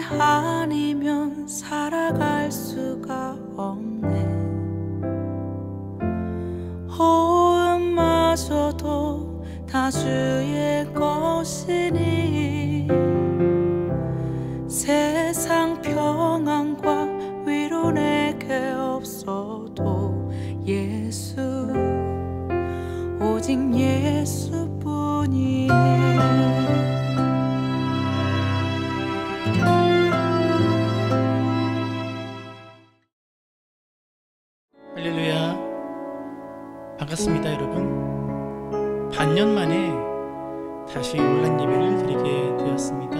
아니면 살아갈 수가 없네. 호흡마저도 다 주의 것이니 세상 평안과 위로 내게 없어도 예수, 오직 예수뿐이니. 할렐루야, 반갑습니다 여러분. 반년 만에 다시 온라인 예배를 드리게 되었습니다.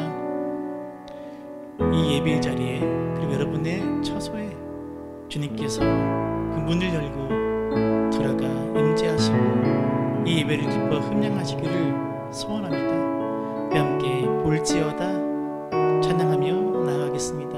이 예배의 자리에, 그리고 여러분의 처소에 주님께서 그 문을 열고 들어가 임재하시고 이 예배를 기뻐 흠양하시기를 소원합니다. 우리 함께 볼지어다 찬양하며 나아가겠습니다.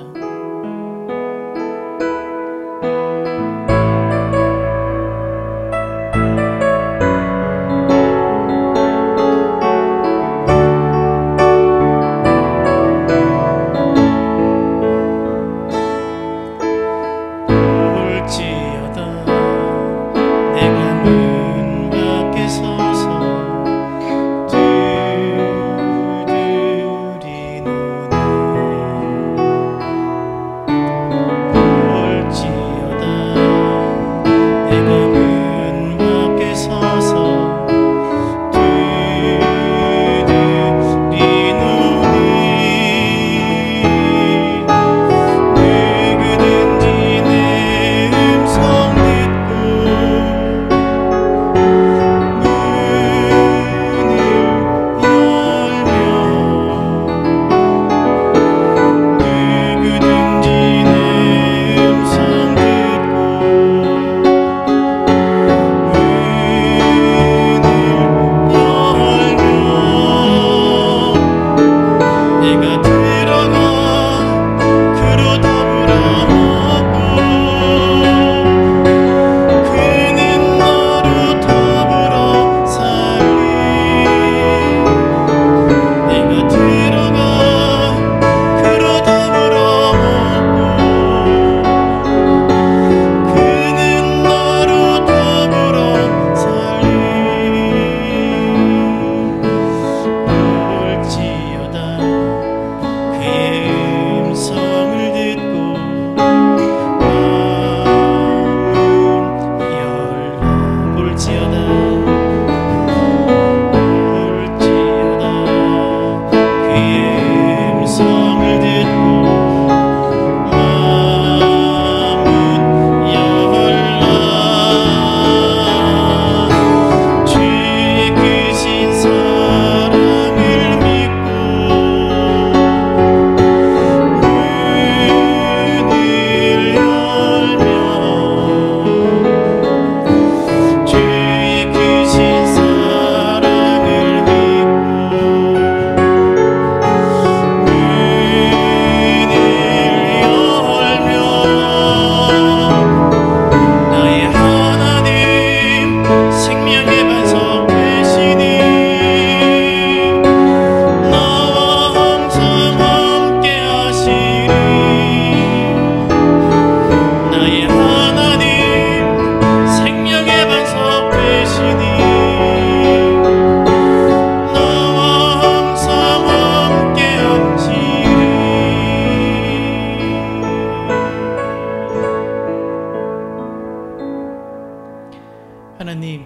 하나님,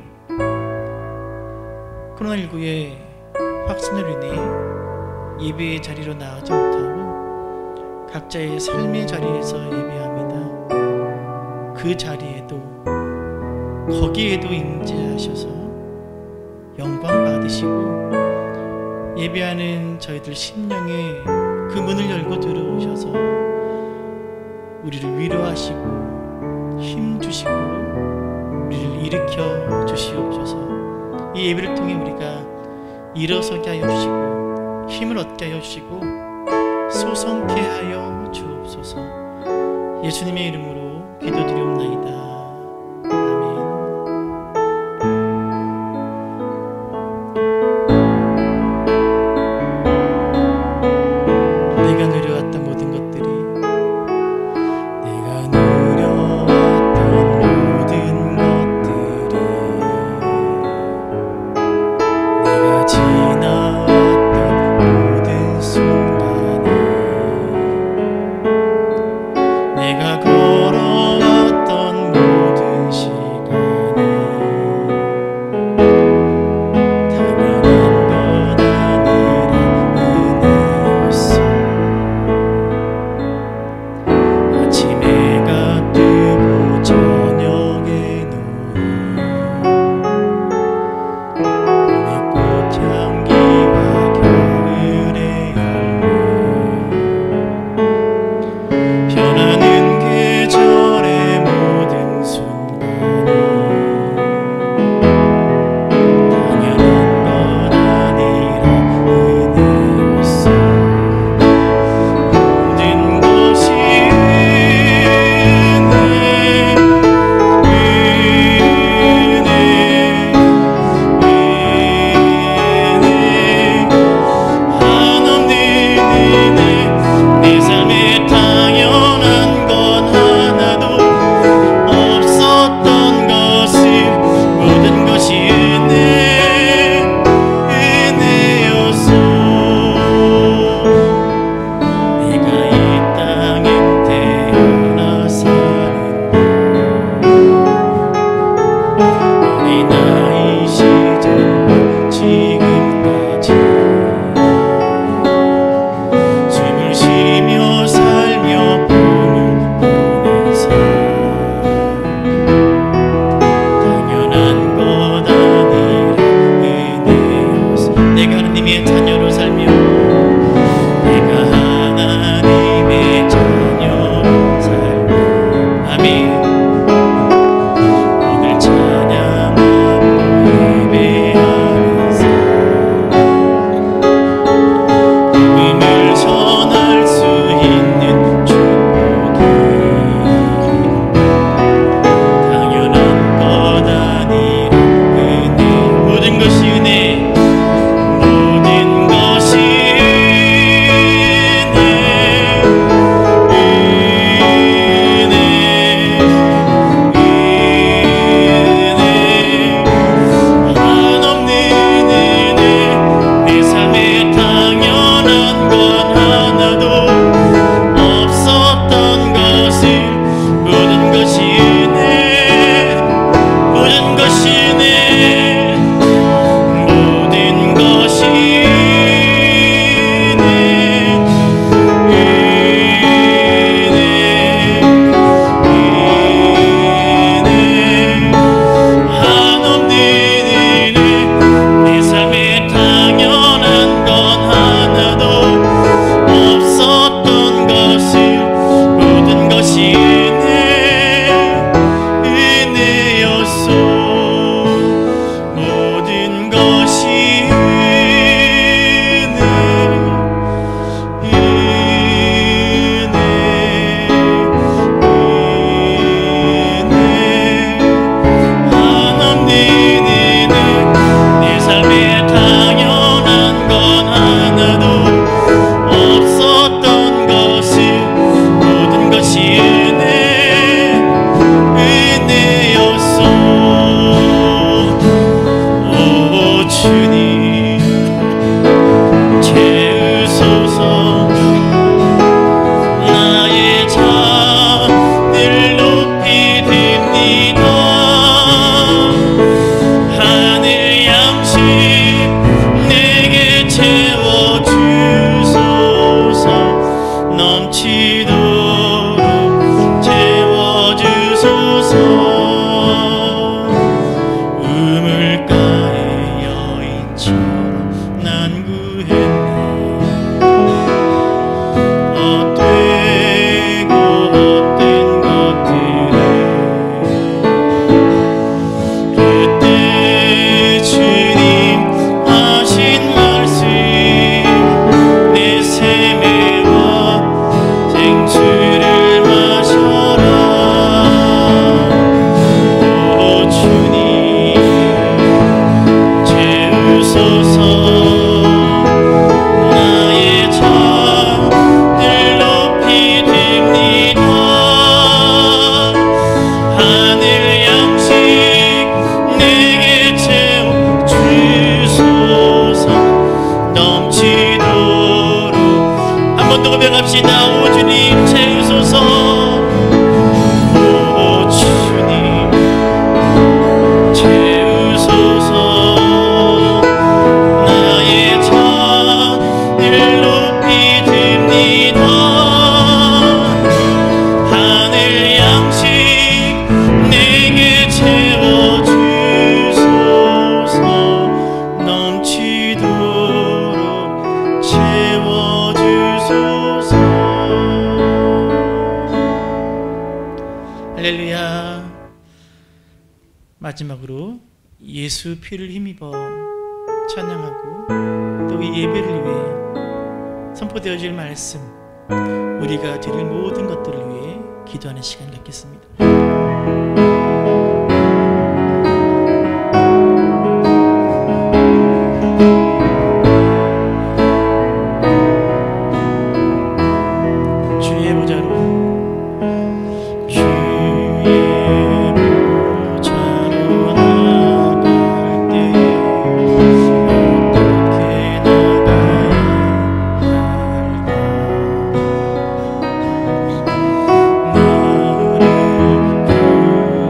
코로나19의 확산으로 인해 예배의 자리로 나가지 못하고 각자의 삶의 자리에서 예배합니다. 그 자리에도, 거기에도 임재하셔서 영광 받으시고 예배하는 저희들 심령에 그 문을 열고 들어오셔서 우리를 위로하시고 힘주시고 우리를 일으켜 주시옵소서. 이 예배를 통해 우리가 일어서게 하여 주시고 힘을 얻게 하여 주시고 소성케 하여 주옵소서. 예수님의 이름으로 기도드리옵나이다. 아멘. 내가 누려왔던 모든 것 채워주소서 넘치도록 채워주소서 우물가의 여인처럼 난 구했네 헛되고 헛된 것들을 그때 주님 하신 말씀 내 세매와 생수를 마셔라 오 주님 채우소서 나의 잔을 높이 듭니다 하늘 양식 내게 채워주소서 넘치도록 한 번 더 고백합시다 오 주님 채우소서 오 주님 채우소서 나의 잔을 높이 듭니다 하늘 양식 내게 채워주소서 넘치도록 채워주소서 할렐루야 마지막으로 예수 피를 힘입어 찬양하고 또 이 예배를 위해 선포되어질 말씀 우리가 드릴 모든 것들을 위해 기도하는 시간 갖겠습니다. 주의 보좌로 나갈 때 어떻게 나가야 할까 나를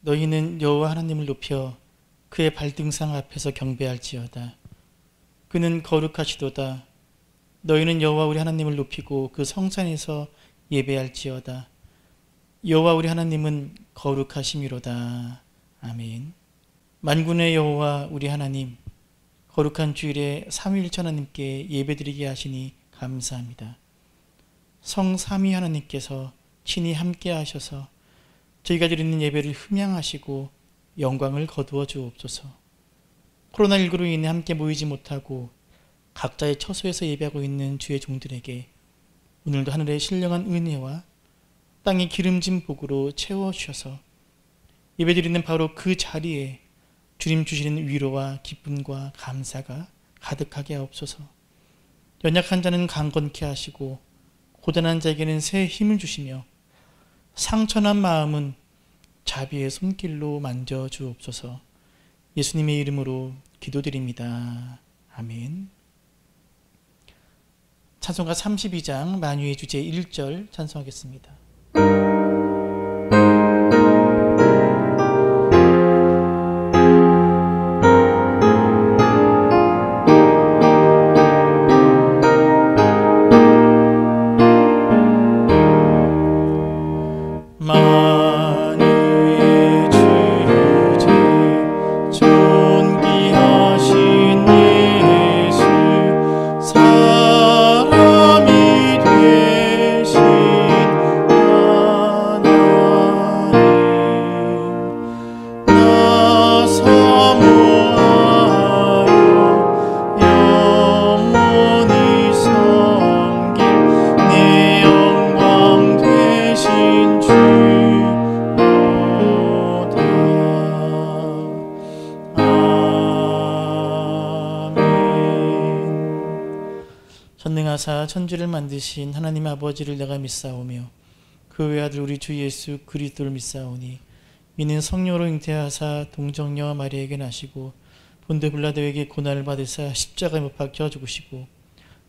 너희는 여호와 하나님을 높여 그의 발등상 앞에서 경배할지어다. 그는 거룩하시도다. 너희는 여호와 우리 하나님을 높이고 그 성산에서 예배할지어다. 여호와 우리 하나님은 거룩하심이로다. 아멘. 만군의 여호와 우리 하나님, 거룩한 주일에 삼위일체 하나님께 예배드리게 하시니 감사합니다. 성삼위 하나님께서 친히 함께 하셔서 저희가 드리는 예배를 흠양하시고 영광을 거두어 주옵소서. 코로나19로 인해 함께 모이지 못하고 각자의 처소에서 예배하고 있는 주의 종들에게 오늘도 하늘의 신령한 은혜와 땅의 기름진 복으로 채워주셔서 예배드리는 바로 그 자리에 주님 주시는 위로와 기쁨과 감사가 가득하게 하옵소서. 연약한 자는 강건케 하시고 고단한 자에게는 새 힘을 주시며 상처난 마음은 자비의 손길로 만져주옵소서. 예수님의 이름으로 기도드립니다. 아멘. 찬송가 32장 만유의 주제 1절 찬송하겠습니다. 전능하사 천지를 만드신 하나님 아버지를 내가 믿사오며 그 외아들 우리 주 예수 그리스도를 믿사오니 이는 성령으로 잉태하사 동정녀와 마리아에게 나시고 본데 빌라도에게 고난을 받으사 십자가에 못 박혀 죽으시고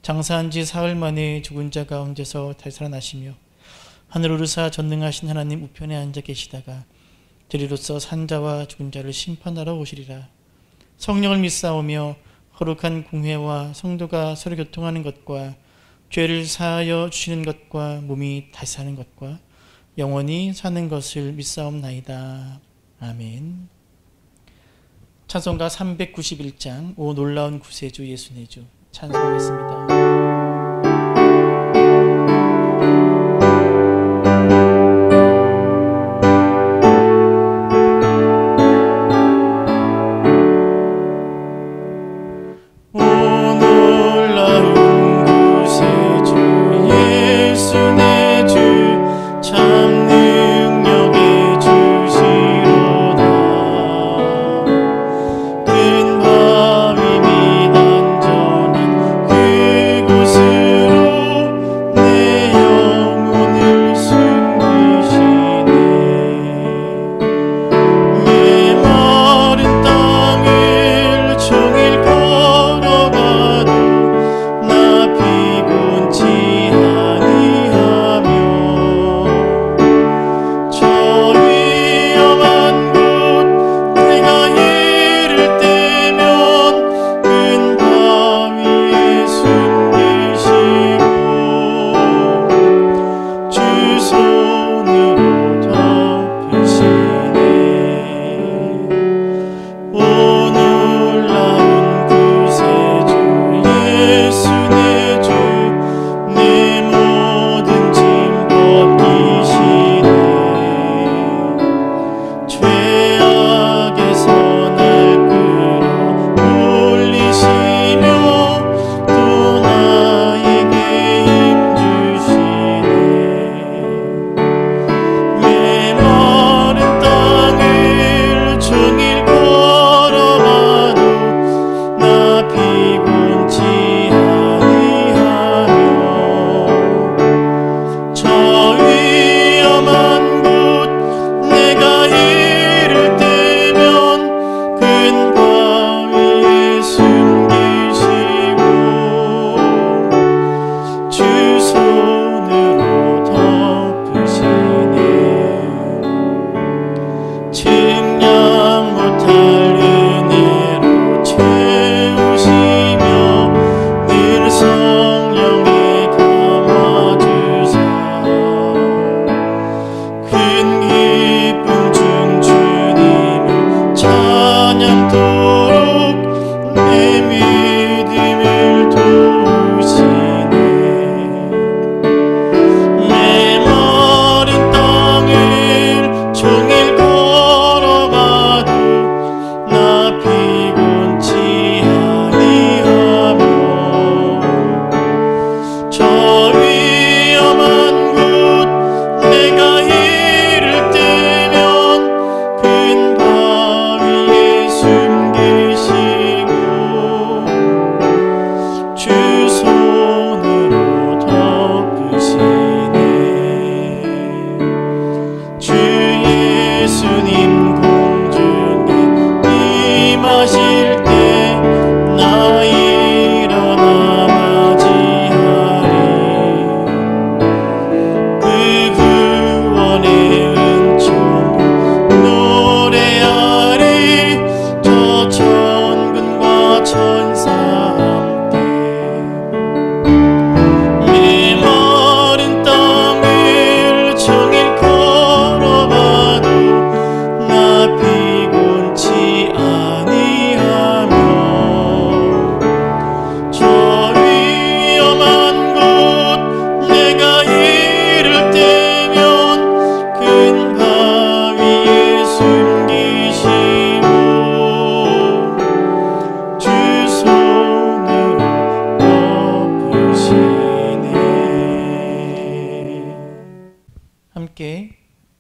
장사한 지 사흘 만에 죽은 자 가운데서 다시 살아나시며 하늘 오르사 전능하신 하나님 우편에 앉아 계시다가 저리로서 산자와 죽은 자를 심판하러 오시리라. 성령을 믿사오며 거룩한 공회와 성도가 서로 교통하는 것과 죄를 사하여 주시는 것과 몸이 다시 사는 것과 영원히 사는 것을 믿사옵나이다. 아멘. 찬송가 391장 오 놀라운 구세주 예수의 주 찬송하겠습니다. 큰 밤이 미단전한 그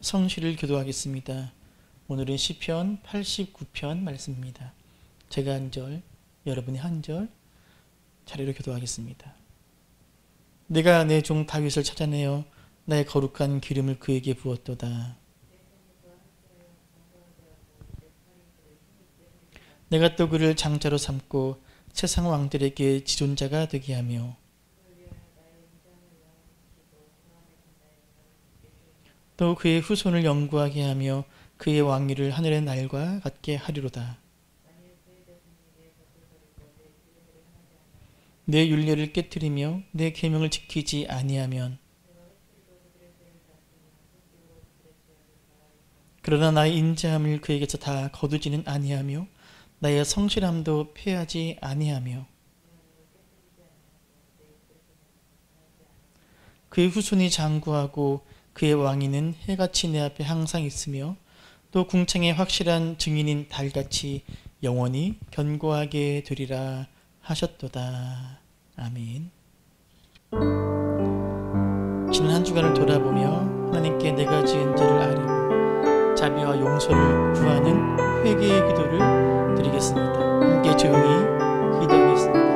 성실을 교도하겠습니다. 오늘은 시편 89편 말씀입니다. 제가 한 절, 여러분이 한 절 자리로 교도하겠습니다. 내가 내 종 다윗을 찾아내어 나의 거룩한 기름을 그에게 부었도다. 내가 또 그를 장자로 삼고 세상 왕들에게 지존자가 되게 하며 또 그의 후손을 영구하게 하며 그의 왕위를 하늘의 날과 같게 하리로다. 내 율례를 깨뜨리며 내 계명을 지키지 아니하면 그러나 나의 인자함을 그에게서 다 거두지는 아니하며 나의 성실함도 패하지 아니하며 그의 후손이 장구하고 그의 왕위는 해같이 내 앞에 항상 있으며 또 궁창의 확실한 증인인 달같이 영원히 견고하게 되리라 하셨도다. 아멘. 지난 한 주간을 돌아보며 하나님께 내가 지은 죄를 아뢰고 자비와 용서를 구하는 회개의 기도를 드리겠습니다. 함께 조용히 기도하겠습니다.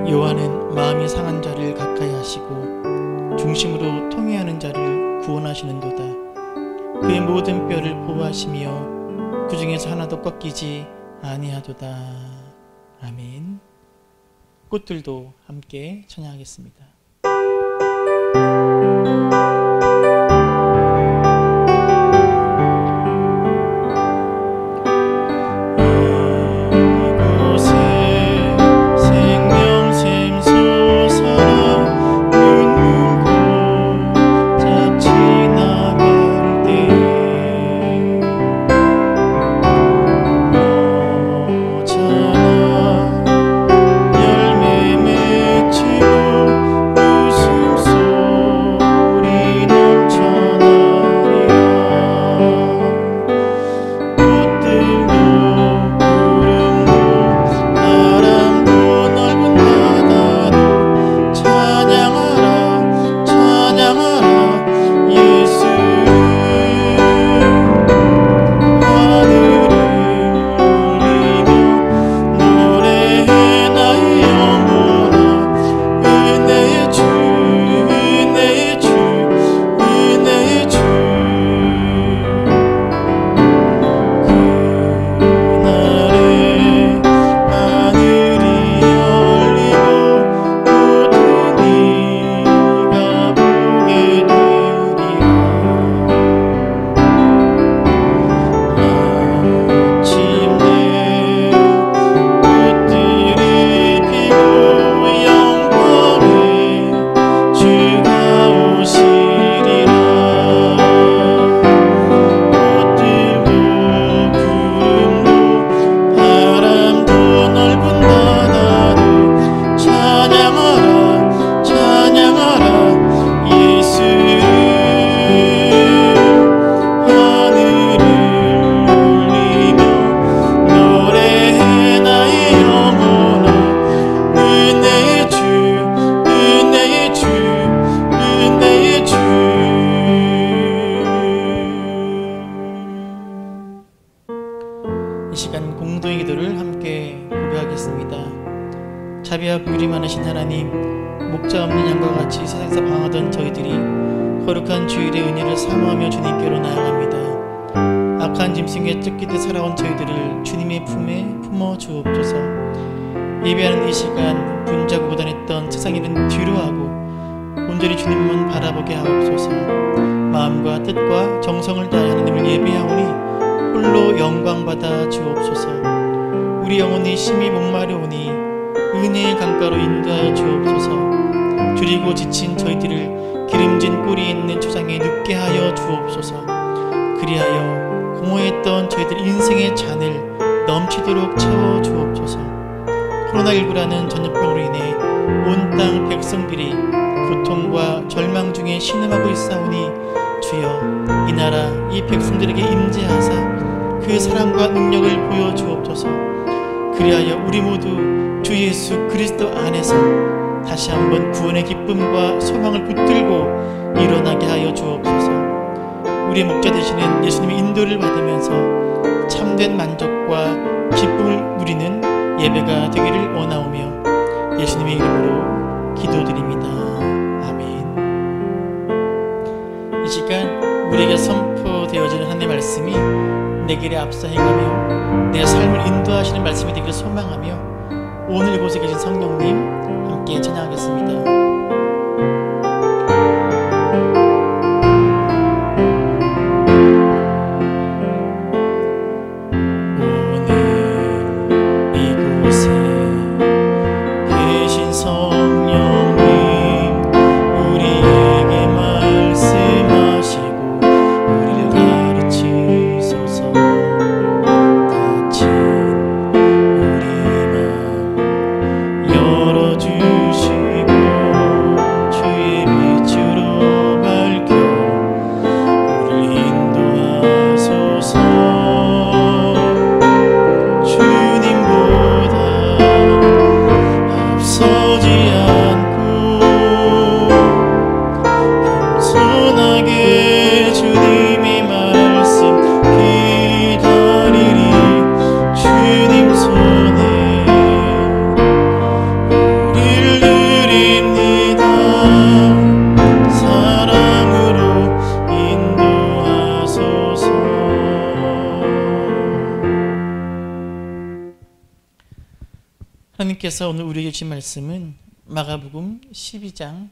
여호와는 마음이 상한 자를 가까이 하시고 중심으로 통회하는 자를 구원하시는도다. 그의 모든 뼈를 보호하시며 그 중에서 하나도 꺾이지 아니하도다. 아멘. 꽃들도 함께 찬양하겠습니다. 이 시간 공동의 기도를 함께 고백하겠습니다. 자비와 긍휼이 많으신 하나님, 목자 없는 양과 같이 세상에서 방황하던 저희들이 거룩한 주일의 은혜를 사모하며 주님께로 나아갑니다. 악한 짐승에 쫓기듯 살아온 저희들을 주님의 품에 품어 주옵소서. 예배하는 이 시간 분자고 고단했던 세상 일은 뒤로하고 온전히 주님만 바라보게 하옵소서. 마음과 뜻과 정성을 다해 하나님을 예배하오니 홀로 영광받아 주옵소서. 우리 영혼이 심히 목마르오니 은혜의 강가로 인도하여 주옵소서. 줄이고 지친 저희들을 기름진 꿀이 있는 초장에 눕게 하여 주옵소서. 그리하여 공허했던 저희들 인생의 잔을 넘치도록 채워 주옵소서. 코로나19라는 전염병으로 인해 온 땅 백성들이 고통과 절망 중에 신음하고 있사오니 주여 이 나라 이 백성들에게 임재하사 그 사랑과 능력을 보여주옵소서. 그리하여 우리 모두 주 예수 그리스도 안에서 다시 한번 구원의 기쁨과 소망을 붙들고 일어나게 하여 주옵소서. 우리의 목자 되시는 예수님의 인도를 받으면서 참된 만족과 기쁨을 누리는 예배가 되기를 원하오며 예수님의 이름으로 기도드립니다. 아멘. 이 시간 우리에게 선포되어지는 하나님의 말씀이 내 길에 앞서 행하며 내 삶을 인도하시는 말씀이 되기를 소망하며 오늘 이곳에 계신 성령님 함께 찬양하겠습니다. 하나님께서 오늘 우리에게 주신 말씀은 마가복음 12장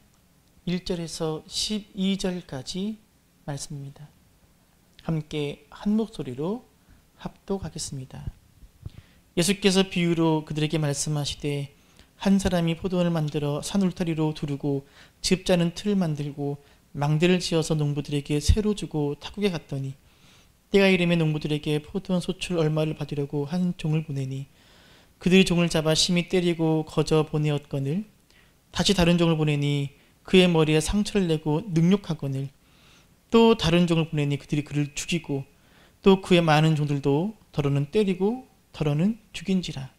1절에서 12절까지 말씀입니다. 함께 한 목소리로 합독하겠습니다. 예수께서 비유로 그들에게 말씀하시되 한 사람이 포도원을 만들어 산 울타리로 두르고 집 짜는 틀을 만들고 망대를 지어서 농부들에게 새로 주고 타국에 갔더니 때가 이르매 농부들에게 포도원 소출 얼마를 받으려고 한 종을 보내니 그들이 종을 잡아 심히 때리고 거저 보내었거늘 다시 다른 종을 보내니 그의 머리에 상처를 내고 능욕하거늘 또 다른 종을 보내니 그들이 그를 죽이고 또 그의 많은 종들도 더러는 때리고 더러는 죽인지라.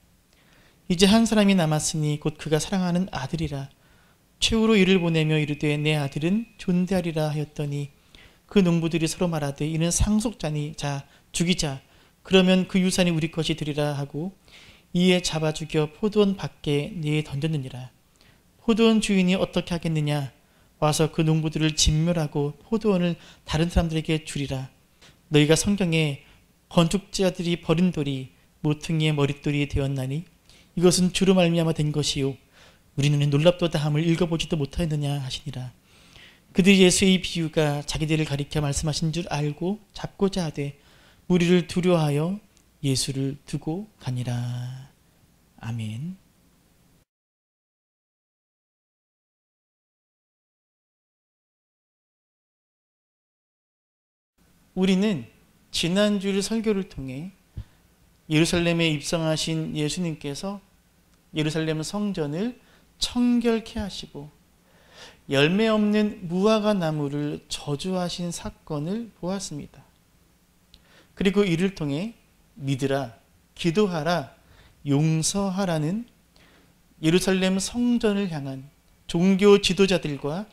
이제 한 사람이 남았으니 곧 그가 사랑하는 아들이라. 최후로 이를 보내며 이르되 내 아들은 존대하리라 하였더니 그 농부들이 서로 말하되 이는 상속자니 자 죽이자 그러면 그 유산이 우리 것이 되리라 하고 이에 잡아 죽여 포도원 밖에 내에 던졌느니라. 포도원 주인이 어떻게 하겠느냐? 와서 그 농부들을 진멸하고 포도원을 다른 사람들에게 주리라. 너희가 성경에 건축자들이 버린 돌이 모퉁이의 머릿돌이 되었나니 이것은 주로 말미암아 된 것이요 우리 눈에 놀랍도다 함을 읽어보지도 못하였느냐 하시니라. 그들이 예수의 비유가 자기들을 가리켜 말씀하신 줄 알고 잡고자 하되 무리를 두려워하여 예수를 두고 가니라. 아멘. 우리는 지난주일 설교를 통해 예루살렘에 입성하신 예수님께서 예루살렘 성전을 청결케 하시고 열매 없는 무화과 나무를 저주하신 사건을 보았습니다. 그리고 이를 통해 믿으라, 기도하라, 용서하라는 예루살렘 성전을 향한 종교 지도자들과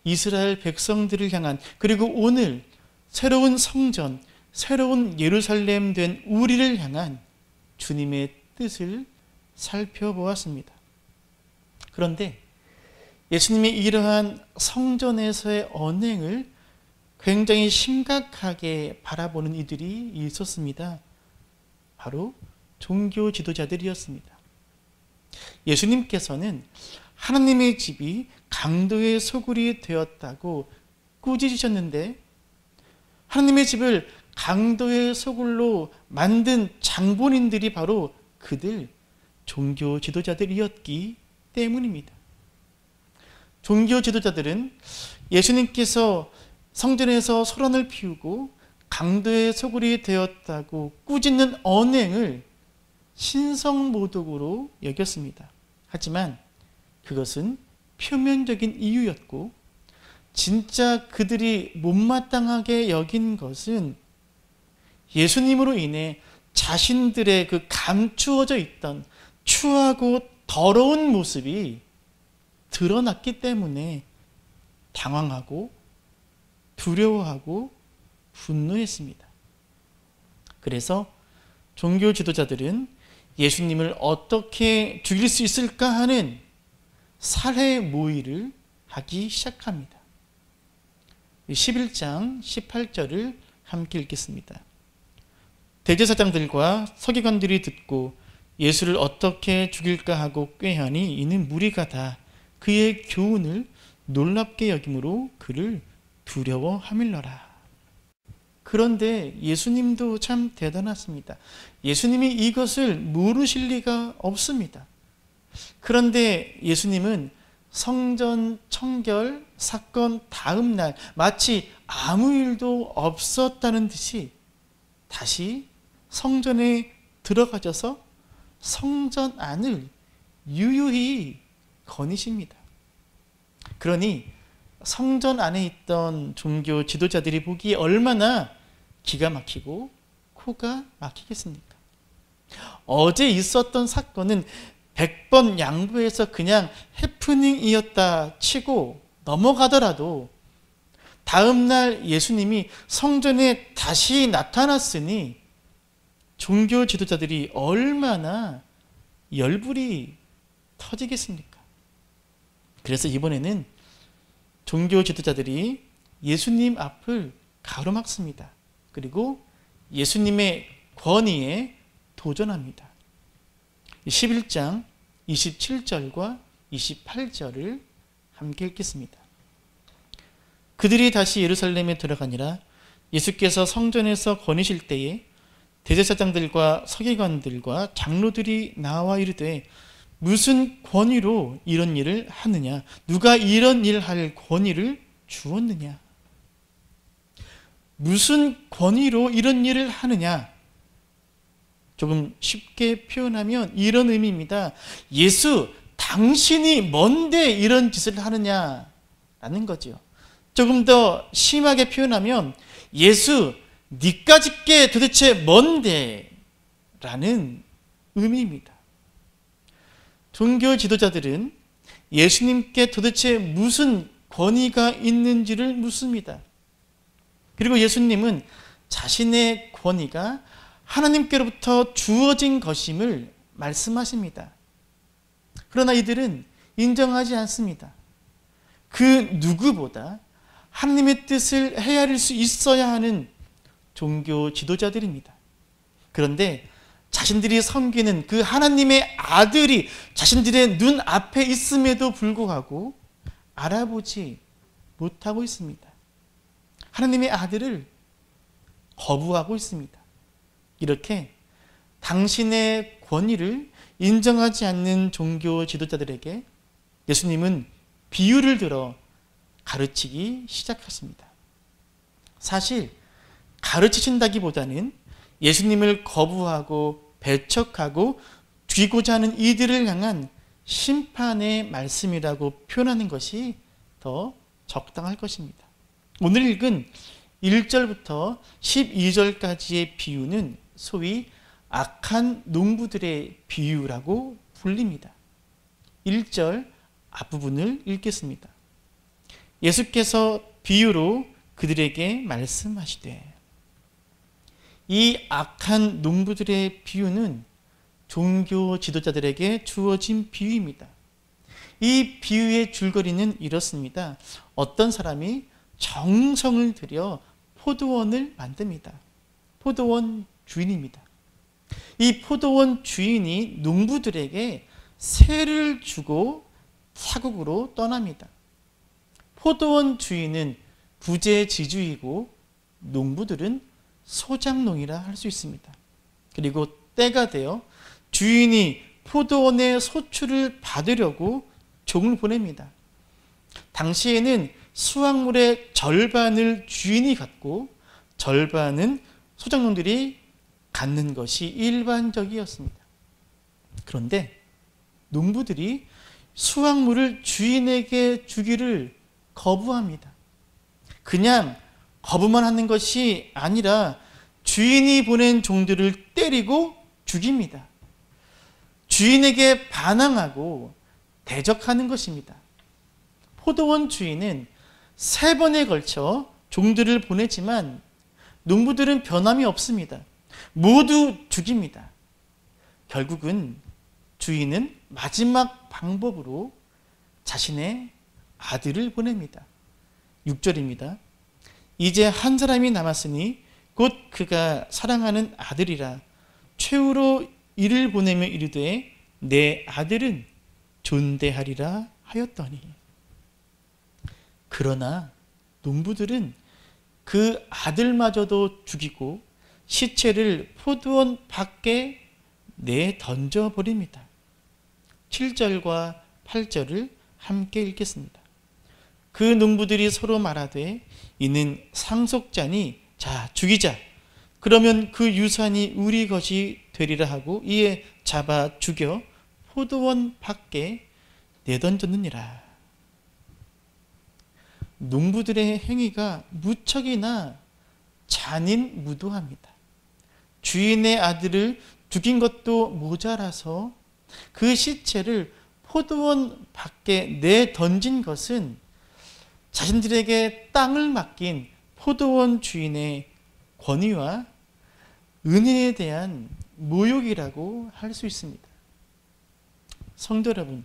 이스라엘 백성들을 향한 그리고 오늘 새로운 성전, 새로운 예루살렘 된 우리를 향한 주님의 뜻을 살펴보았습니다. 그런데 예수님의 이러한 성전에서의 언행을 굉장히 심각하게 바라보는 이들이 있었습니다. 바로 종교 지도자들이었습니다. 예수님께서는 하나님의 집이 강도의 소굴이 되었다고 꾸짖으셨는데 하나님의 집을 강도의 소굴로 만든 장본인들이 바로 그들 종교 지도자들이었기 때문입니다. 종교 지도자들은 예수님께서 성전에서 소란을 피우고 강도의 소굴이 되었다고 꾸짖는 언행을 신성모독으로 여겼습니다. 하지만 그것은 표면적인 이유였고, 진짜 그들이 못마땅하게 여긴 것은 예수님으로 인해 자신들의 그 감추어져 있던 추하고 더러운 모습이 드러났기 때문에 당황하고 두려워하고 분노했습니다. 그래서 종교 지도자들은 예수님을 어떻게 죽일 수 있을까 하는 살해 모의를 하기 시작합니다. 11장 18절을 함께 읽겠습니다. 대제사장들과 서기관들이 듣고 예수를 어떻게 죽일까 하고 꾀하니 이는 무리가 다 그의 교훈을 놀랍게 여김으로 그를 두려워하밀러라. 그런데 예수님도 참 대단하십니다. 예수님이 이것을 모르실 리가 없습니다. 그런데 예수님은 성전 청결 사건 다음 날 마치 아무 일도 없었다는 듯이 다시 성전에 들어가셔서 성전 안을 유유히 거니십니다. 그러니 성전 안에 있던 종교 지도자들이 보기에 얼마나 기가 막히고 코가 막히겠습니까? 어제 있었던 사건은 100번 양보해서 그냥 해프닝이었다 치고 넘어가더라도 다음날 예수님이 성전에 다시 나타났으니 종교 지도자들이 얼마나 열불이 터지겠습니까? 그래서 이번에는 종교 지도자들이 예수님 앞을 가로막습니다. 그리고 예수님의 권위에 도전합니다. 11장 27절과 28절을 함께 읽겠습니다. 그들이 다시 예루살렘에 들어가니라. 예수께서 성전에서 거니실 때에 대제사장들과 서기관들과 장로들이 나와 이르되 무슨 권위로 이런 일을 하느냐? 누가 이런 일을 할 권위를 주었느냐? 무슨 권위로 이런 일을 하느냐? 조금 쉽게 표현하면 이런 의미입니다. 예수, 당신이 뭔데 이런 짓을 하느냐라는 거죠. 조금 더 심하게 표현하면 예수, 니까짓 게 도대체 뭔데? 라는 의미입니다. 종교 지도자들은 예수님께 도대체 무슨 권위가 있는지를 묻습니다. 그리고 예수님은 자신의 권위가 하나님께로부터 주어진 것임을 말씀하십니다. 그러나 이들은 인정하지 않습니다. 그 누구보다 하나님의 뜻을 헤아릴 수 있어야 하는 종교 지도자들입니다. 그런데 자신들이 섬기는 그 하나님의 아들이 자신들의 눈앞에 있음에도 불구하고 알아보지 못하고 있습니다. 하나님의 아들을 거부하고 있습니다. 이렇게 당신의 권위를 인정하지 않는 종교 지도자들에게 예수님은 비유를 들어 가르치기 시작하십니다. 사실 가르치신다기보다는 예수님을 거부하고 배척하고 죽이고자 하는 이들을 향한 심판의 말씀이라고 표현하는 것이 더 적당할 것입니다. 오늘 읽은 1절부터 12절까지의 비유는 소위 악한 농부들의 비유라고 불립니다. 1절 앞부분을 읽겠습니다. 예수께서 비유로 그들에게 말씀하시되, 이 악한 농부들의 비유는 종교 지도자들에게 주어진 비유입니다. 이 비유의 줄거리는 이렇습니다. 어떤 사람이 정성을 들여 포도원을 만듭니다. 포도원 주인입니다. 이 포도원 주인이 농부들에게 세를 주고 타국으로 떠납니다. 포도원 주인은 부재지주이고 농부들은 소작농이라 할 수 있습니다. 그리고 때가 되어 주인이 포도원의 소출을 받으려고 종을 보냅니다. 당시에는 수확물의 절반을 주인이 갖고 절반은 소작농들이 갖는 것이 일반적이었습니다. 그런데 농부들이 수확물을 주인에게 주기를 거부합니다. 그냥 거부만 하는 것이 아니라 주인이 보낸 종들을 때리고 죽입니다. 주인에게 반항하고 대적하는 것입니다. 포도원 주인은 3번에 걸쳐 종들을 보내지만 농부들은 변함이 없습니다. 모두 죽입니다. 결국은 주인은 마지막 방법으로 자신의 아들을 보냅니다. 6절입니다. 이제 한 사람이 남았으니 곧 그가 사랑하는 아들이라. 최후로 이를 보내며 이르되 내 아들은 존대하리라 하였더니. 그러나 농부들은 그 아들마저도 죽이고 시체를 포도원 밖에 내던져 버립니다. 7절과 8절을 함께 읽겠습니다. 그 농부들이 서로 말하되 이는 상속자니 자 죽이자. 그러면 그 유산이 우리 것이 되리라 하고 이에 잡아 죽여 포도원 밖에 내던졌느니라. 농부들의 행위가 무척이나 잔인무도합니다. 주인의 아들을 죽인 것도 모자라서 그 시체를 포도원 밖에 내던진 것은 자신들에게 땅을 맡긴 포도원 주인의 권위와 은혜에 대한 모욕이라고 할 수 있습니다. 성도 여러분,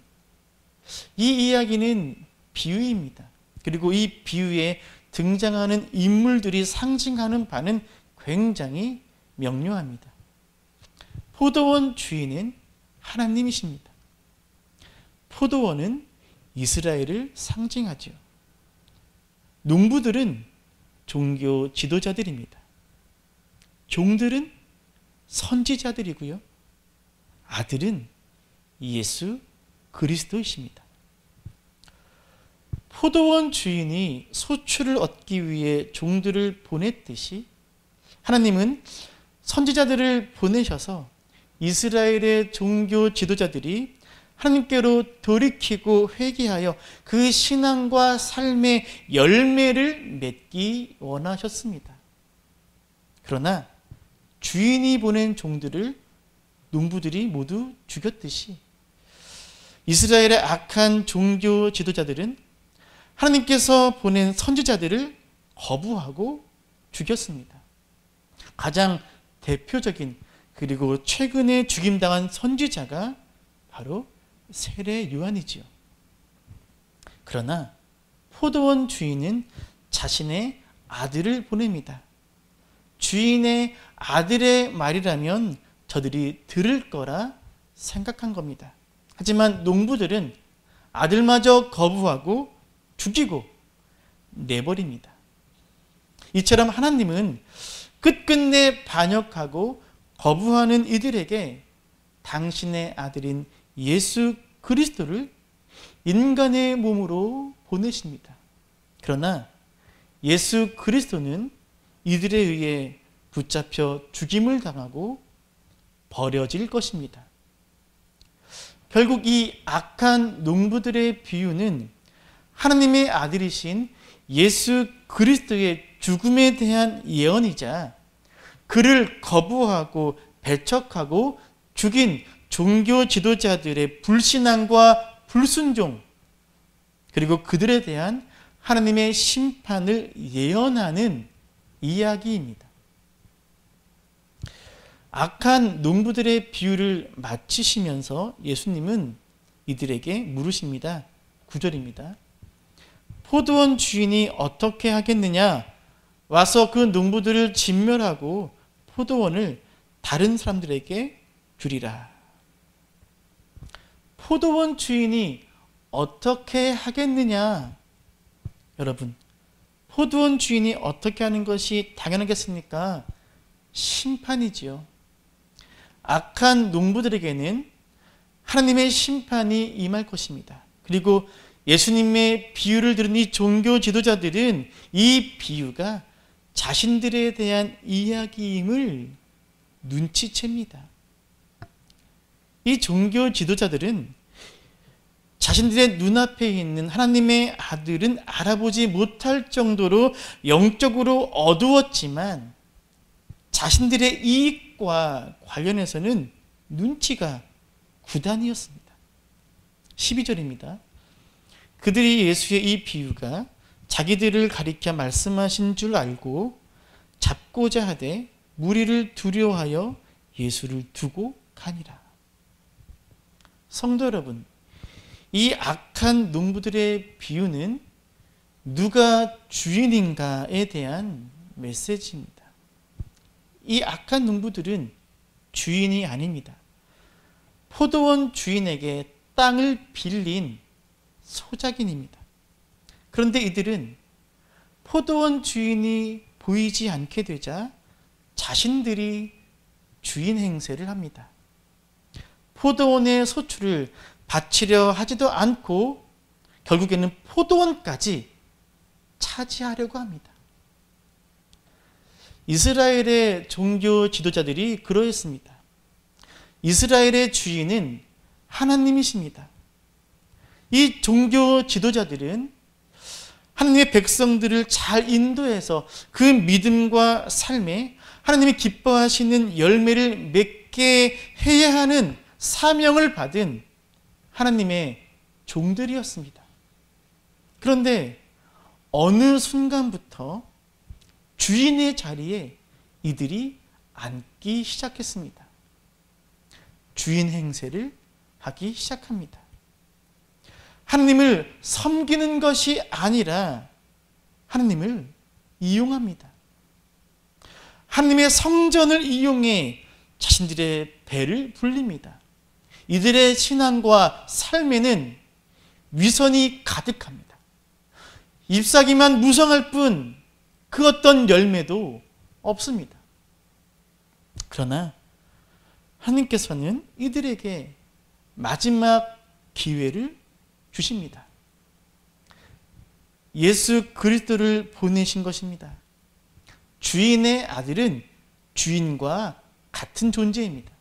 이 이야기는 비유입니다. 그리고 이 비유에 등장하는 인물들이 상징하는 바는 굉장히 명료합니다. 포도원 주인은 하나님이십니다. 포도원은 이스라엘을 상징하죠. 농부들은 종교 지도자들입니다. 종들은 선지자들이고요. 아들은 예수 그리스도이십니다. 포도원 주인이 소출을 얻기 위해 종들을 보냈듯이 하나님은 선지자들을 보내셔서 이스라엘의 종교 지도자들이 하나님께로 돌이키고 회개하여 그 신앙과 삶의 열매를 맺기 원하셨습니다. 그러나 주인이 보낸 종들을 농부들이 모두 죽였듯이 이스라엘의 악한 종교 지도자들은 하나님께서 보낸 선지자들을 거부하고 죽였습니다. 가장 대표적인 그리고 최근에 죽임당한 선지자가 바로 세례 요한이지요. 그러나 포도원 주인은 자신의 아들을 보냅니다. 주인의 아들의 말이라면 저들이 들을 거라 생각한 겁니다. 하지만 농부들은 아들마저 거부하고 죽이고 내버립니다. 이처럼 하나님은 끝끝내 반역하고 거부하는 이들에게 당신의 아들인 예수 그리스도를 인간의 몸으로 보내십니다. 그러나 예수 그리스도는 이들에 의해 붙잡혀 죽임을 당하고 버려질 것입니다. 결국 이 악한 농부들의 비유는 하나님의 아들이신 예수 그리스도의 죽음에 대한 예언이자 그를 거부하고 배척하고 죽인 종교 지도자들의 불신앙과 불순종, 그리고 그들에 대한 하나님의 심판을 예언하는 이야기입니다. 악한 농부들의 비유를 마치시면서 예수님은 이들에게 물으십니다. 9절입니다. 포도원 주인이 어떻게 하겠느냐? 와서 그 농부들을 진멸하고 포도원을 다른 사람들에게 주리라. 포도원 주인이 어떻게 하겠느냐? 여러분, 포도원 주인이 어떻게 하는 것이 당연하겠습니까? 심판이지요. 악한 농부들에게는 하나님의 심판이 임할 것입니다. 그리고 예수님의 비유를 들은 이 종교 지도자들은 이 비유가 자신들에 대한 이야기임을 눈치챕니다. 이 종교 지도자들은 자신들의 눈앞에 있는 하나님의 아들은 알아보지 못할 정도로 영적으로 어두웠지만 자신들의 이익과 관련해서는 눈치가 구단이었습니다. 12절입니다. 그들이 예수의 이 비유가 자기들을 가리켜 말씀하신 줄 알고 잡고자 하되 무리를 두려워하여 예수를 두고 가니라. 성도 여러분, 이 악한 농부들의 비유는 누가 주인인가에 대한 메시지입니다. 이 악한 농부들은 주인이 아닙니다. 포도원 주인에게 땅을 빌린 소작인입니다. 그런데 이들은 포도원 주인이 보이지 않게 되자 자신들이 주인 행세를 합니다. 포도원의 소출을 바치려 하지도 않고 결국에는 포도원까지 차지하려고 합니다. 이스라엘의 종교 지도자들이 그러했습니다. 이스라엘의 주인은 하나님이십니다. 이 종교 지도자들은 하나님의 백성들을 잘 인도해서 그 믿음과 삶에 하나님이 기뻐하시는 열매를 맺게 해야 하는 사명을 받은 하나님의 종들이었습니다. 그런데 어느 순간부터 주인의 자리에 이들이 앉기 시작했습니다. 주인 행세를 하기 시작합니다. 하나님을 섬기는 것이 아니라 하나님을 이용합니다. 하나님의 성전을 이용해 자신들의 배를 불립니다. 이들의 신앙과 삶에는 위선이 가득합니다. 잎사귀만 무성할 뿐 그 어떤 열매도 없습니다. 그러나 하나님께서는 이들에게 마지막 기회를 주십니다. 예수 그리스도를 보내신 것입니다. 주인의 아들은 주인과 같은 존재입니다.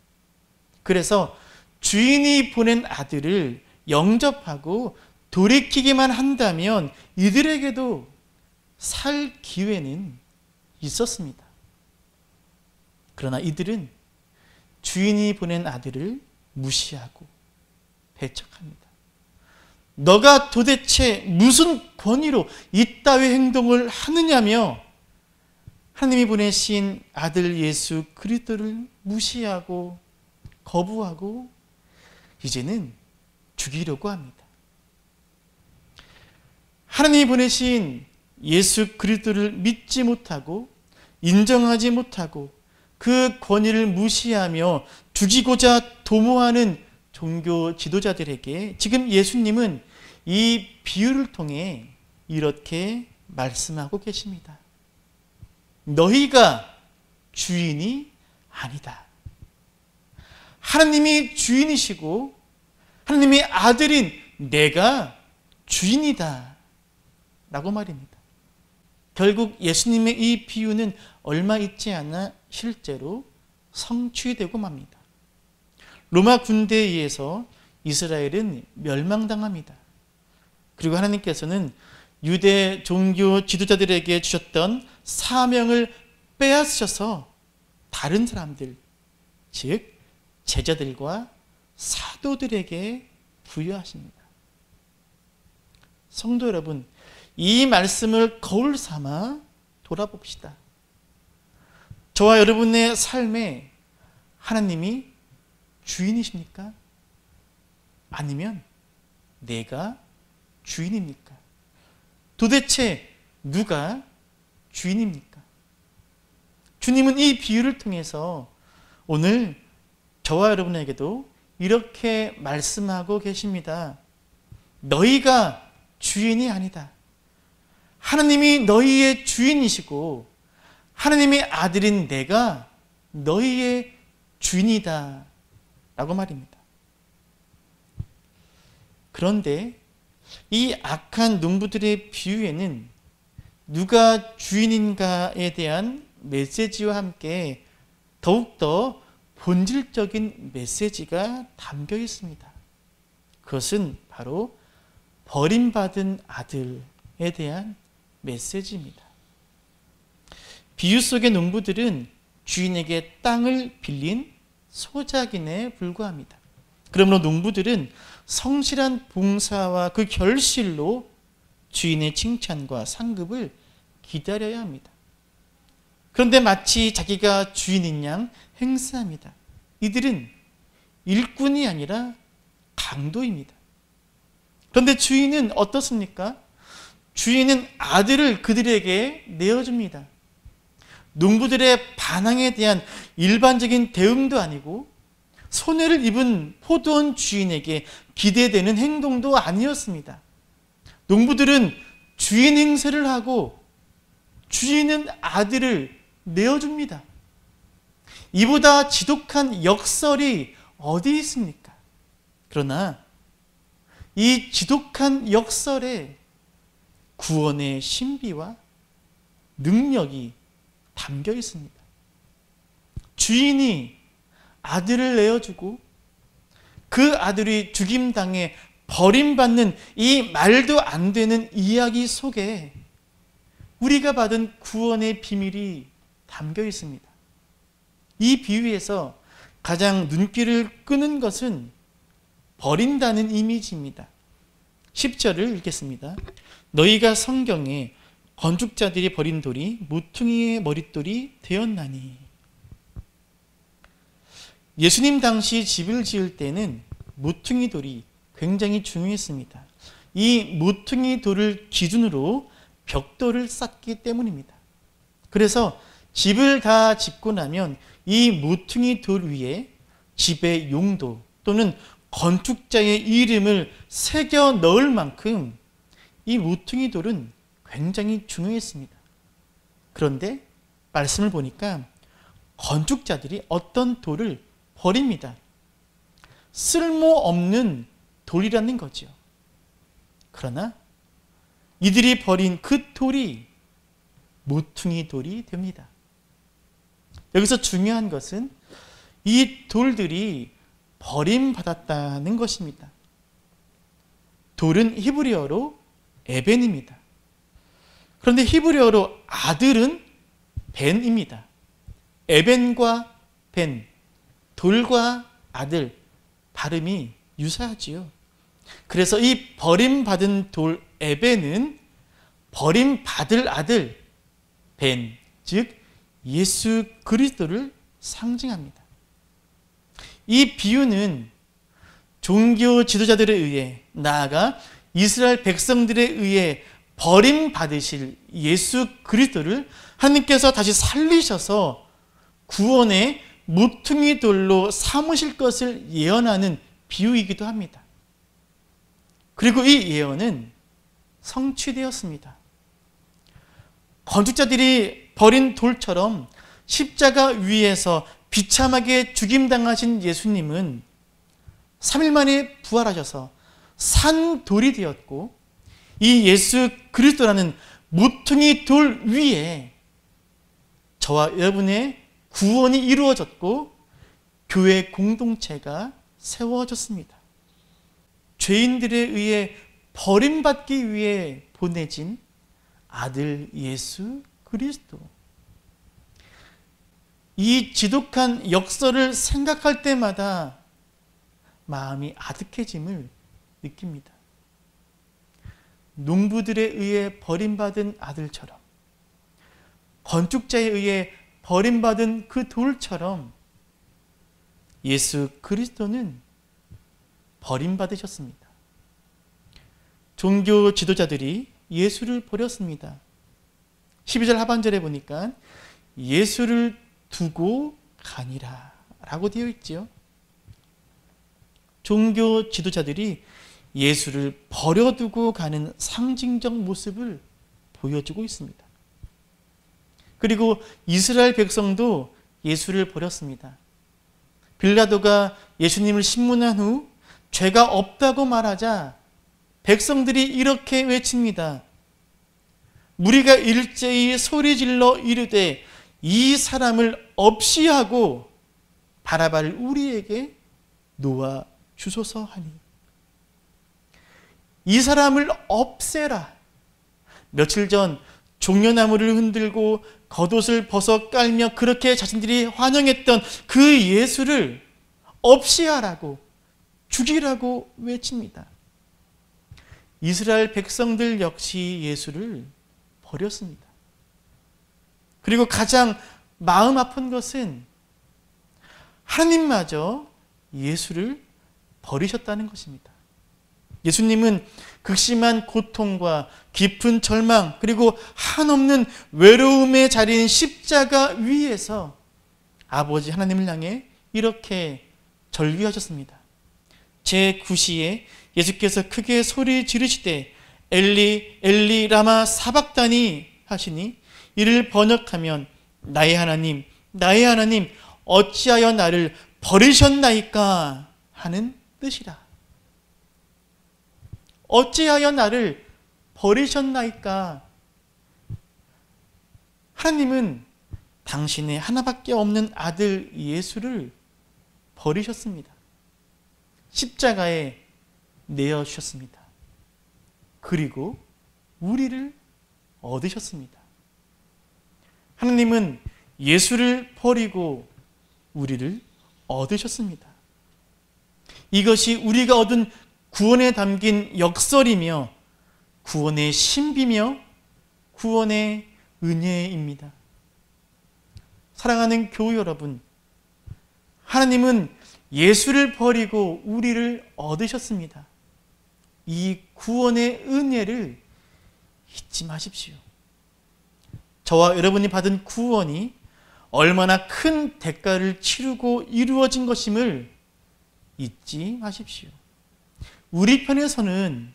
그래서 주인이 보낸 아들을 영접하고 돌이키기만 한다면 이들에게도 살 기회는 있었습니다. 그러나 이들은 주인이 보낸 아들을 무시하고 배척합니다. 너가 도대체 무슨 권위로 이따위 행동을 하느냐며 하나님이 보내신 아들 예수 그리스도를 무시하고 거부하고 이제는 죽이려고 합니다. 하나님이 보내신 예수 그리스도를 믿지 못하고 인정하지 못하고 그 권위를 무시하며 죽이고자 도모하는 종교 지도자들에게 지금 예수님은 이 비유를 통해 이렇게 말씀하고 계십니다. 너희가 주인이 아니다. 하나님이 주인이시고 하나님의 아들인 내가 주인이다 라고 말입니다. 결국 예수님의 이 비유는 얼마 있지 않아 실제로 성취되고 맙니다. 로마 군대에 의해서 이스라엘은 멸망당합니다. 그리고 하나님께서는 유대 종교 지도자들에게 주셨던 사명을 빼앗으셔서 다른 사람들, 즉 제자들과 사도들에게 부여하십니다. 성도 여러분, 이 말씀을 거울 삼아 돌아봅시다. 저와 여러분의 삶에 하나님이 주인이십니까? 아니면 내가 주인입니까? 도대체 누가 주인입니까? 주님은 이 비유를 통해서 오늘 저와 여러분에게도 이렇게 말씀하고 계십니다. 너희가 주인이 아니다. 하나님이 너희의 주인이시고 하나님의 아들인 내가 너희의 주인이다 라고 말입니다. 그런데 이 악한 농부들의 비유에는 누가 주인인가에 대한 메시지와 함께 더욱더 본질적인 메시지가 담겨 있습니다. 그것은 바로 버림받은 아들에 대한 메시지입니다. 비유 속의 농부들은 주인에게 땅을 빌린 소작인에 불과합니다. 그러므로 농부들은 성실한 봉사와 그 결실로 주인의 칭찬과 상급을 기다려야 합니다. 그런데 마치 자기가 주인인 양 행세합니다. 이들은 일꾼이 아니라 강도입니다. 그런데 주인은 어떻습니까? 주인은 아들을 그들에게 내어줍니다. 농부들의 반항에 대한 일반적인 대응도 아니고 손해를 입은 포도원 주인에게 기대되는 행동도 아니었습니다. 농부들은 주인 행세를 하고 주인은 아들을 내어줍니다. 이보다 지독한 역설이 어디 있습니까? 그러나 이 지독한 역설에 구원의 신비와 능력이 담겨 있습니다. 주인이 아들을 내어주고 그 아들이 죽임당해 버림받는 이 말도 안 되는 이야기 속에 우리가 받은 구원의 비밀이 담겨 있습니다. 이 비유에서 가장 눈길을 끄는 것은 버린다는 이미지입니다. 10절을 읽겠습니다. 너희가 성경에 건축자들이 버린 돌이 모퉁이의 머릿돌이 되었나니. 예수님 당시 집을 지을 때는 모퉁이 돌이 굉장히 중요했습니다. 이 모퉁이 돌을 기준으로 벽돌을 쌓기 때문입니다. 그래서 집을 다 짓고 나면 이 모퉁이 돌 위에 집의 용도 또는 건축자의 이름을 새겨 넣을 만큼 이 모퉁이 돌은 굉장히 중요했습니다. 그런데 말씀을 보니까 건축자들이 어떤 돌을 버립니다. 쓸모없는 돌이라는 거죠. 그러나 이들이 버린 그 돌이 모퉁이 돌이 됩니다. 여기서 중요한 것은 이 돌들이 버림받았다는 것입니다. 돌은 히브리어로 에벤입니다. 그런데 히브리어로 아들은 벤입니다. 에벤과 벤, 돌과 아들, 발음이 유사하지요. 그래서 이 버림받은 돌 에벤은 버림받을 아들 벤, 즉 예수 그리스도를 상징합니다. 이 비유는 종교 지도자들에 의해, 나아가 이스라엘 백성들에 의해 버림받으실 예수 그리스도를 하나님께서 다시 살리셔서 구원의 모퉁이 돌로 삼으실 것을 예언하는 비유이기도 합니다. 그리고 이 예언은 성취되었습니다. 건축자들이 버린 돌처럼 십자가 위에서 비참하게 죽임당하신 예수님은 3일 만에 부활하셔서 산돌이 되었고, 이 예수 그리스도라는 모퉁이 돌 위에 저와 여러분의 구원이 이루어졌고 교회 공동체가 세워졌습니다. 죄인들에 의해 버림받기 위해 보내진 아들 예수 그리스도. 이 지독한 역설을 생각할 때마다 마음이 아득해짐을 느낍니다. 농부들에 의해 버림받은 아들처럼, 건축자에 의해 버림받은 그 돌처럼 예수 그리스도는 버림받으셨습니다. 종교 지도자들이 예수를 버렸습니다. 12절 하반절에 보니까 예수를 두고 가니라 라고 되어 있죠. 종교 지도자들이 예수를 버려두고 가는 상징적 모습을 보여주고 있습니다. 그리고 이스라엘 백성도 예수를 버렸습니다. 빌라도가 예수님을 신문한 후 죄가 없다고 말하자 백성들이 이렇게 외칩니다. 무리가 일제히 소리질러 이르되 이 사람을 없이 하고 바라바를 우리에게 놓아 주소서 하니. 이 사람을 없애라. 며칠 전 종려나무를 흔들고 겉옷을 벗어 깔며 그렇게 자신들이 환영했던 그 예수를 없이 하라고, 죽이라고 외칩니다. 이스라엘 백성들 역시 예수를 버렸습니다. 그리고 가장 마음 아픈 것은 하나님마저 예수를 버리셨다는 것입니다. 예수님은 극심한 고통과 깊은 절망 그리고 한없는 외로움의 자리인 십자가 위에서 아버지 하나님을 향해 이렇게 절규하셨습니다. 제9시에 예수께서 크게 소리 지르시되 엘리 엘리 라마 사박다니 하시니 이를 번역하면 나의 하나님 나의 하나님 어찌하여 나를 버리셨나이까 하는 뜻이라. 어찌하여 나를 버리셨나이까. 하나님은 당신의 하나밖에 없는 아들 예수를 버리셨습니다. 십자가에 내어주셨습니다. 그리고 우리를 얻으셨습니다. 하나님은 예수를 버리고 우리를 얻으셨습니다. 이것이 우리가 얻은 구원에 담긴 역설이며 구원의 신비며 구원의 은혜입니다. 사랑하는 교우 여러분, 하나님은 예수를 버리고 우리를 얻으셨습니다. 이 구원의 은혜를 잊지 마십시오. 저와 여러분이 받은 구원이 얼마나 큰 대가를 치르고 이루어진 것임을 잊지 마십시오. 우리 편에서는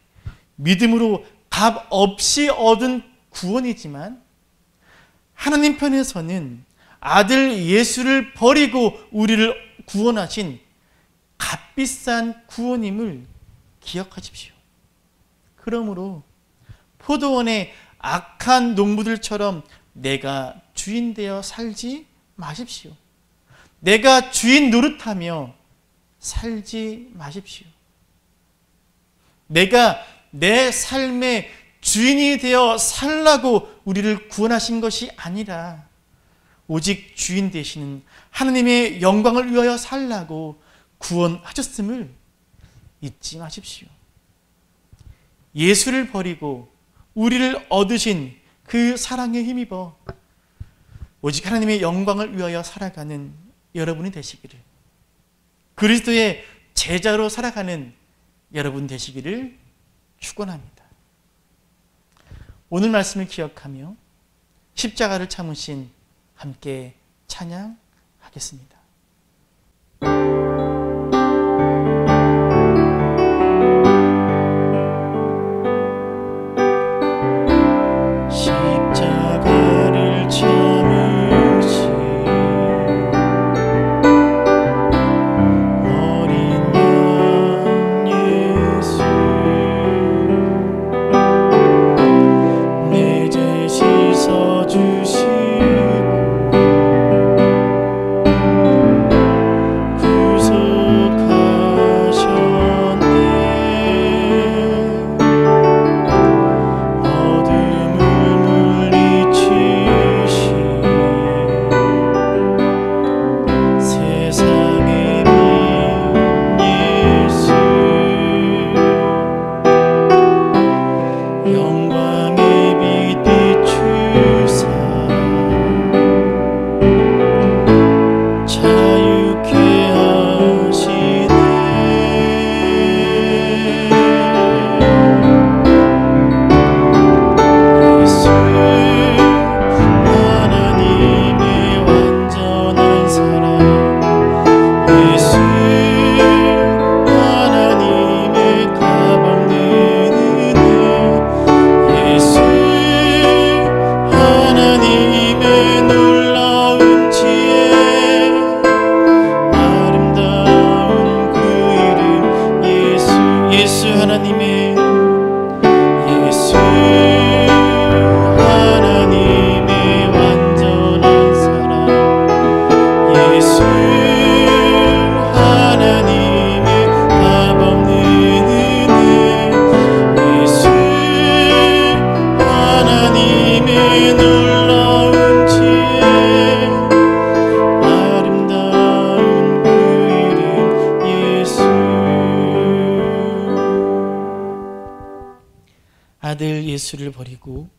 믿음으로 값 없이 얻은 구원이지만 하나님 편에서는 아들 예수를 버리고 우리를 구원하신 값비싼 구원임을 기억하십시오. 그러므로 포도원의 악한 농부들처럼 내가 주인 되어 살지 마십시오. 내가 주인 노릇하며 살지 마십시오. 내가 내 삶의 주인이 되어 살라고 우리를 구원하신 것이 아니라 오직 주인 되시는 하나님의 영광을 위하여 살라고 구원하셨음을 잊지 마십시오. 예수를 버리고 우리를 얻으신 그 사랑에 힘입어 오직 하나님의 영광을 위하여 살아가는 여러분이 되시기를, 그리스도의 제자로 살아가는 여러분 되시기를 축원합니다. 오늘 말씀을 기억하며 십자가를 참으신 함께 찬양하겠습니다. 십자가를 참으신 어린 양 예수, 내 죄 씻어주시고 그 예수 하나님의 값없는 은혜, 예수 하나님의 놀라운 지혜, 아름다운 그 이름 예수. 아들 예수를 버리고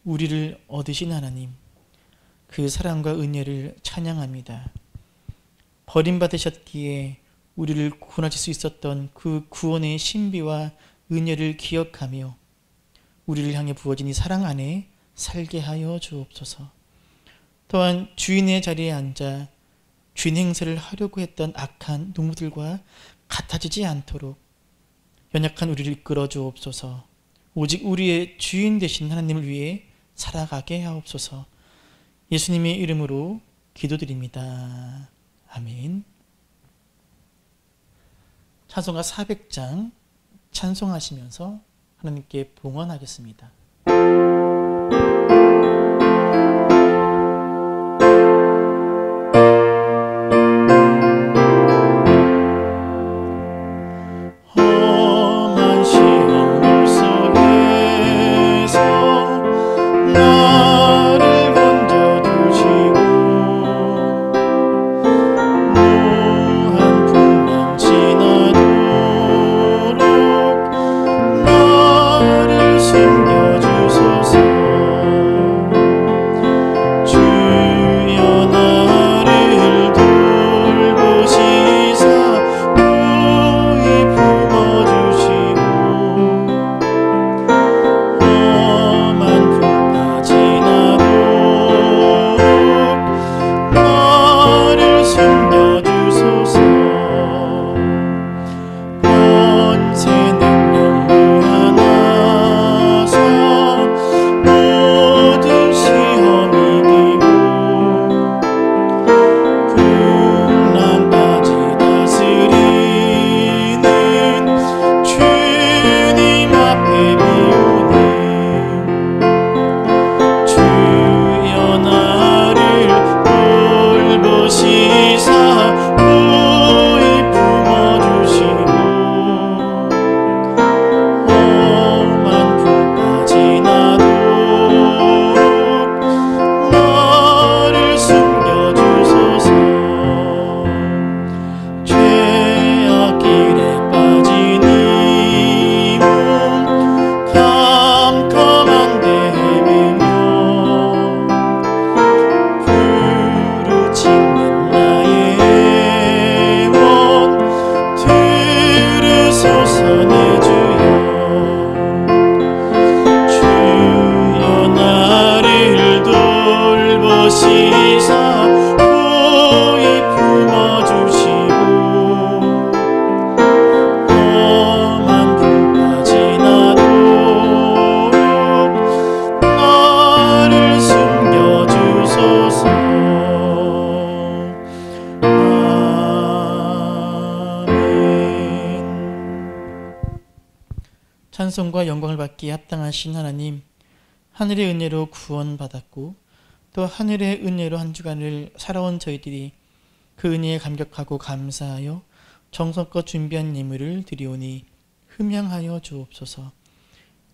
우리를 얻으신 하나님, 그 사랑과 은혜를 찬양합니다. 버림받으셨기에 우리를 구원하실 수 있었던 그 구원의 신비와 은혜를 기억하며 우리를 향해 부어진 이 사랑 안에 살게 하여 주옵소서. 또한 주인의 자리에 앉아 주인 행세를 하려고 했던 악한 농부들과 같아지지 않도록 연약한 우리를 이끌어 주옵소서. 오직 우리의 주인 되신 하나님을 위해 살아가게 하옵소서. 예수님의 이름으로 기도드립니다. 아멘. 찬송가 400장 찬송하시면서 하나님께 봉헌하겠습니다. 험한 시험 물속에서 나를 건져두시고 무한 풍랑 지나도록 나를 숨겨주소서. 주여 나를 돌보시사 보이 품어주시고 험한 풍파 지나도록 나를 숨겨주소서. 권세 능력 무한하사 모든 시험 이기고 풍랑까지 다스리는 주님 앞에 비우니 주여 나를 돌보시사 보이 품어주시고 험한 풍파 지나도록 나를 숨겨주소서. 죄악길에 빠진 이몸 캄캄한데 헤매며 부르짖는 나의 원 들으소서. 내 주여 주여 나를 돌보시사 보이 품어주시고 험한 풍파 지나도록 나를 숨겨주소서. 아멘. 찬송과 영광을 받기에 합당하신 하나님, 하늘의 은혜로 구원받았고 또 하늘의 은혜로 한 주간을 살아온 저희들이 그 은혜에 감격하고 감사하여 정성껏 준비한 예물을 드리오니 흠양하여 주옵소서.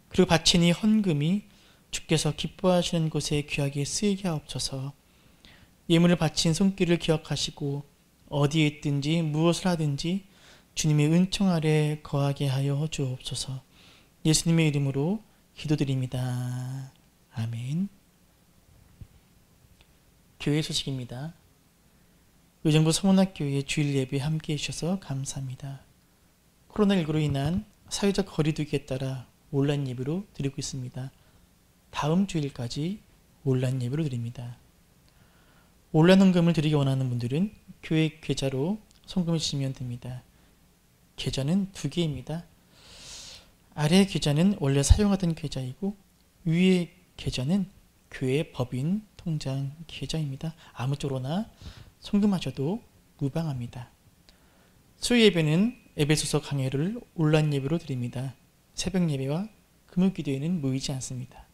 그리고 바친 이 헌금이 주께서 기뻐하시는 곳에 귀하게 쓰이게 하옵소서. 예물을 바친 손길을 기억하시고 어디에 있든지 무엇을 하든지 주님의 은총 아래 거하게 하여 주옵소서. 예수님의 이름으로 기도드립니다. 아멘. 교회 소식입니다. 의정부 서문학교회 주일 예배 함께해 주셔서 감사합니다. 코로나19로 인한 사회적 거리두기에 따라 온라인 예배로 드리고 있습니다. 다음 주일까지 온라인 예배로 드립니다. 온라인 헌금을 드리기 원하는 분들은 교회 계좌로 송금해 주시면 됩니다. 계좌는 두 개입니다. 아래 계좌는 원래 사용하던 계좌이고 위에 계좌는 교회 법인 통장 계좌입니다. 아무 쪽으로나 송금하셔도 무방합니다. 수요 예배는 에베소서 강해를 온라인 예배로 드립니다. 새벽 예배와 금요 기도에는 모이지 않습니다.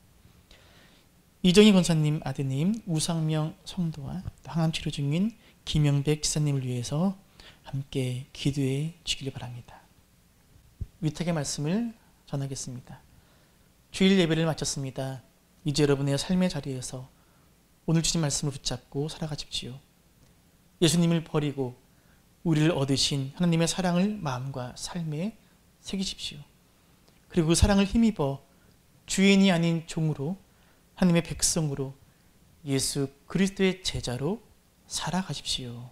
이정희 권사님 아드님 우상명 성도와 항암 치료 중인 김영백 지사님을 위해서 함께 기도해 주시길 바랍니다. 위탁의 말씀을 전하겠습니다. 주일 예배를 마쳤습니다. 이제 여러분의 삶의 자리에서 오늘 주신 말씀을 붙잡고 살아가십시오. 예수님을 버리고 우리를 얻으신 하나님의 사랑을 마음과 삶에 새기십시오. 그리고 그 사랑을 힘입어 주인이 아닌 종으로 하나님의 백성으로 예수 그리스도의 제자로 살아가십시오.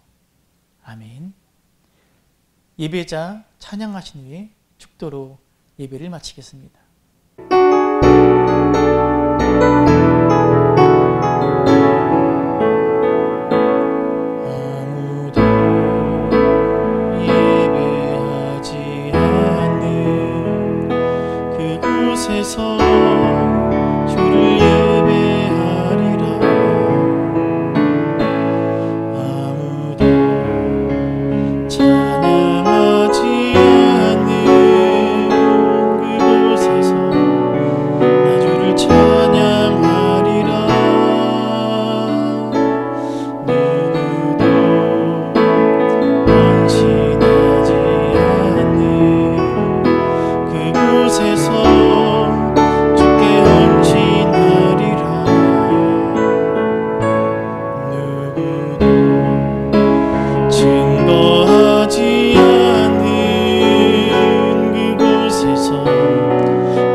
아멘. 예배자 찬양하신 후에 축도로 예배를 마치겠습니다. 아무도 예배하지 않는 그곳에서 주를 예배하리라. 아무도 찬양하지 않는 그곳에서 나 주를 찬양하리라. 누구도 헌신하지 않는 그곳에서 주께 헌신하리라. 누구도 증거하지 않는 그곳에서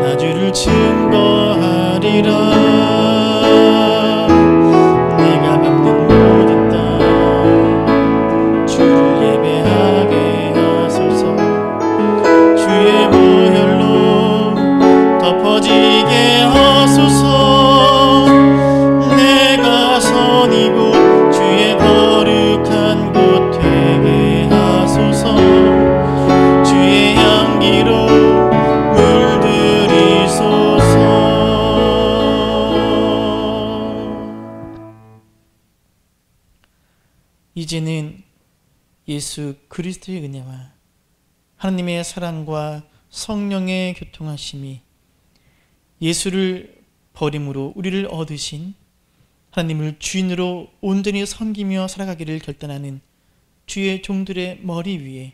나 주를 증거하리라. 내가 밟는 모든 땅 주를 예배하게 하소서. 주의 보혈로 덮어지게 하소서. 내가 선이 곧 주의 거룩한 곳 되게 하소서. 주의 향기로 물들이소서. 이제는 예수 그리스도의 은혜와 하나님의 사랑과 성령의 교통하심이 예수를 버림으로 우리를 얻으신 하나님을 주인으로 온전히 섬기며 살아가기를 결단하는 주의 종들의 머리 위에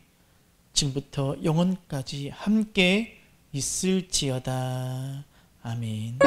지금부터 영원까지 함께 있을지어다. 아멘.